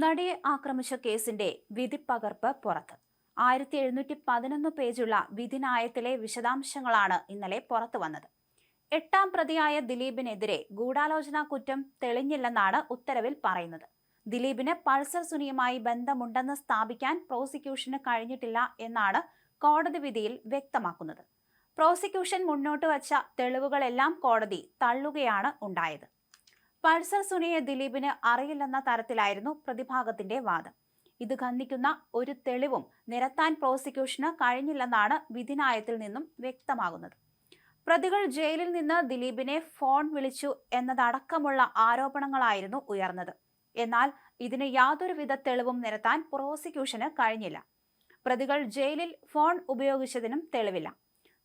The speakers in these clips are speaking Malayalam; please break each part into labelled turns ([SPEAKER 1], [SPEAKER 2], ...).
[SPEAKER 1] നടിയെ ആക്രമിച്ച കേസിന്റെ വിധിപ്പകർപ്പ് പുറത്ത്. 1711 പേജുള്ള വിധിന്യായത്തിലെ വിശദാംശങ്ങളാണ് ഇന്നലെ പുറത്തുവന്നത്. 8ാം പ്രതിയായ ദിലീപിനെതിരെ ഗൂഢാലോചനാ കുറ്റം തെളിഞ്ഞില്ലെന്നാണ് ഉത്തരവിൽ പറയുന്നത്. ദിലീപിന് പൾസർ സുനിയുമായി ബന്ധമുണ്ടെന്ന് സ്ഥാപിക്കാൻ പ്രോസിക്യൂഷന് കഴിഞ്ഞിട്ടില്ല എന്നാണ് കോടതി വിധിയിൽ വ്യക്തമാക്കുന്നത്. പ്രോസിക്യൂഷൻ മുന്നോട്ട് വച്ച തെളിവുകളെല്ലാം കോടതി തള്ളുകയാണ് ഉണ്ടായത്. പൾസർ സുനിയെ ദിലീപിന് അറിയില്ലെന്ന തരത്തിലായിരുന്നു പ്രതിഭാഗത്തിന്റെ വാദം. ഇത് ഖണ്ഡിക്കുന്ന ഒരു തെളിവും നിരത്താൻ പ്രോസിക്യൂഷന് കഴിഞ്ഞില്ലെന്നാണ് വിധിന്യായത്തിൽ നിന്നും വ്യക്തമാകുന്നത്. പ്രതികൾ ജയിലിൽ നിന്ന് ദിലീപിനെ ഫോൺ വിളിച്ചു എന്നതടക്കമുള്ള ആരോപണങ്ങളായിരുന്നു ഉയർന്നത്. എന്നാൽ ഇതിന് യാതൊരുവിധ തെളിവും നിരത്താൻ പ്രോസിക്യൂഷന് കഴിഞ്ഞില്ല. പ്രതികൾ ജയിലിൽ ഫോൺ ഉപയോഗിച്ചതിനും തെളിവില്ല.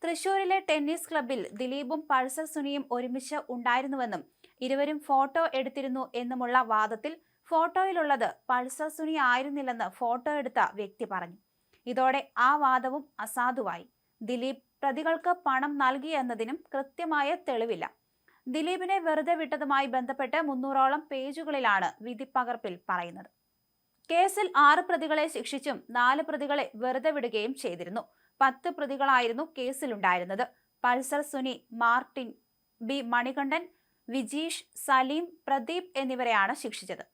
[SPEAKER 1] തൃശൂരിലെ ടെന്നീസ് ക്ലബ്ബിൽ ദിലീപും പൾസർ സുനിയും ഒരുമിച്ച് ഉണ്ടായിരുന്നുവെന്നും ഇരുവരും ഫോട്ടോ എടുത്തിരുന്നു എന്നുമുള്ള വാദത്തിൽ ഫോട്ടോയിലുള്ളത് പൾസർ സുനി ആയിരുന്നില്ലെന്ന് ഫോട്ടോ എടുത്ത വ്യക്തി പറഞ്ഞു. ഇതോടെ ആ വാദവും അസാധുവായി. ദിലീപ് പ്രതികൾക്ക് പണം നൽകി എന്നതിനും കൃത്യമായ തെളിവില്ല. ദിലീപിനെ വെറുതെ വിട്ടതുമായി ബന്ധപ്പെട്ട് 300ഓളം പേജുകളിലാണ് വിധിപ്പകർപ്പിൽ പറയുന്നത്. കേസിൽ 6 പ്രതികളെ ശിക്ഷിച്ചും 4 പ്രതികളെ വെറുതെ വിടുകയും ചെയ്തിരുന്നു. 10 പ്രതികളായിരുന്നു കേസിലുണ്ടായിരുന്നത്. പൾസർ സുനി, മാർട്ടിൻ, ബി മണികണ്ഠൻ, വിജീഷ്, സലീം, പ്രദീപ് എന്നിവരെയാണ് ശിക്ഷിച്ചത്.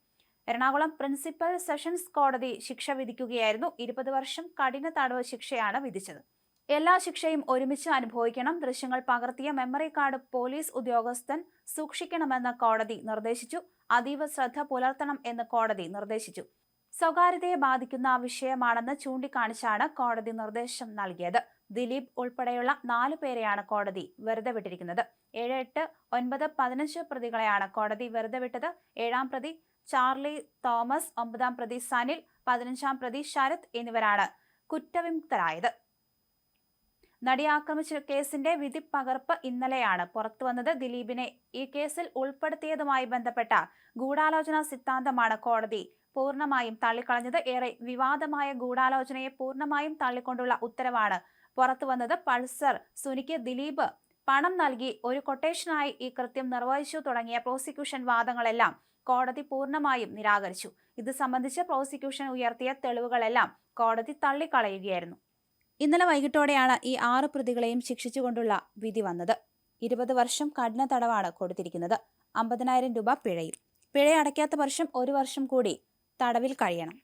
[SPEAKER 1] എറണാകുളം പ്രിൻസിപ്പൽ സെഷൻസ് കോടതി ശിക്ഷ വിധിക്കുകയായിരുന്നു. 20 വർഷം കഠിന തടവ് ശിക്ഷയാണ് വിധിച്ചത്. എല്ലാ ശിക്ഷയും ഒരുമിച്ച് അനുഭവിക്കണം. ദൃശ്യങ്ങൾ പകർത്തിയ മെമ്മറി കാർഡ് പോലീസ് ഉദ്യോഗസ്ഥൻ സൂക്ഷിക്കണമെന്ന് കോടതി നിർദ്ദേശിച്ചു. അതീവ ശ്രദ്ധ പുലർത്തണം എന്ന് കോടതി നിർദ്ദേശിച്ചു. സ്വകാര്യതയെ ബാധിക്കുന്ന വിഷയമാണെന്ന് ചൂണ്ടിക്കാണിച്ചാണ് കോടതി നിർദ്ദേശം നൽകിയത്. ദിലീപ് ഉൾപ്പെടെയുള്ള 4 പേരെയാണ് കോടതി വെറുതെ വിട്ടിരിക്കുന്നത്. 7, 8, 9, 15 പ്രതികളെയാണ് കോടതി വെറുതെ വിട്ടത്. 7ാം പ്രതി ചാർലി തോമസ്, 9ാം പ്രതി സനിൽ, 15ാം പ്രതി ശരത് എന്നിവരാണ് കുറ്റവിമുക്തരായത്. നടിയെ ആക്രമിച്ച കേസിന്റെ വിധിപ്പകർപ്പ് ഇന്നലെയാണ് പുറത്തുവന്നത്. ദിലീപിനെ ഈ കേസിൽ ഉൾപ്പെടുത്തിയതുമായി ബന്ധപ്പെട്ട ഗൂഢാലോചനാ സിദ്ധാന്തമാണ് കോടതി പൂർണ്ണമായും തള്ളിക്കളഞ്ഞത്. ഏറെ വിവാദമായ ഗൂഢാലോചനയെ പൂർണ്ണമായും തള്ളിക്കൊണ്ടുള്ള ഉത്തരവാണ് പുറത്തുവന്നത്. പൾസർ സുനിക്ക് ദിലീപ് പണം നൽകി ഒരു കൊട്ടേഷനായി ഈ കൃത്യം നിർവഹിച്ചു തുടങ്ങിയ പ്രോസിക്യൂഷൻ വാദങ്ങളെല്ലാം കോടതി പൂർണ്ണമായും നിരാകരിച്ചു. ഇത് സംബന്ധിച്ച് പ്രോസിക്യൂഷൻ ഉയർത്തിയ തെളിവുകളെല്ലാം കോടതി തള്ളിക്കളയുകയായിരുന്നു. ഇന്നലെ വൈകിട്ടോടെയാണ് ഈ 6 പ്രതികളെയും ശിക്ഷിച്ചുകൊണ്ടുള്ള വിധി വന്നത്. 20 വർഷം കഠിന തടവാണ് കൊടുത്തിരിക്കുന്നത്. 50,000 രൂപ പിഴയും. പിഴ അടയ്ക്കാത്ത പക്ഷം 1 വർഷം കൂടി തടവിൽ കഴിയണം.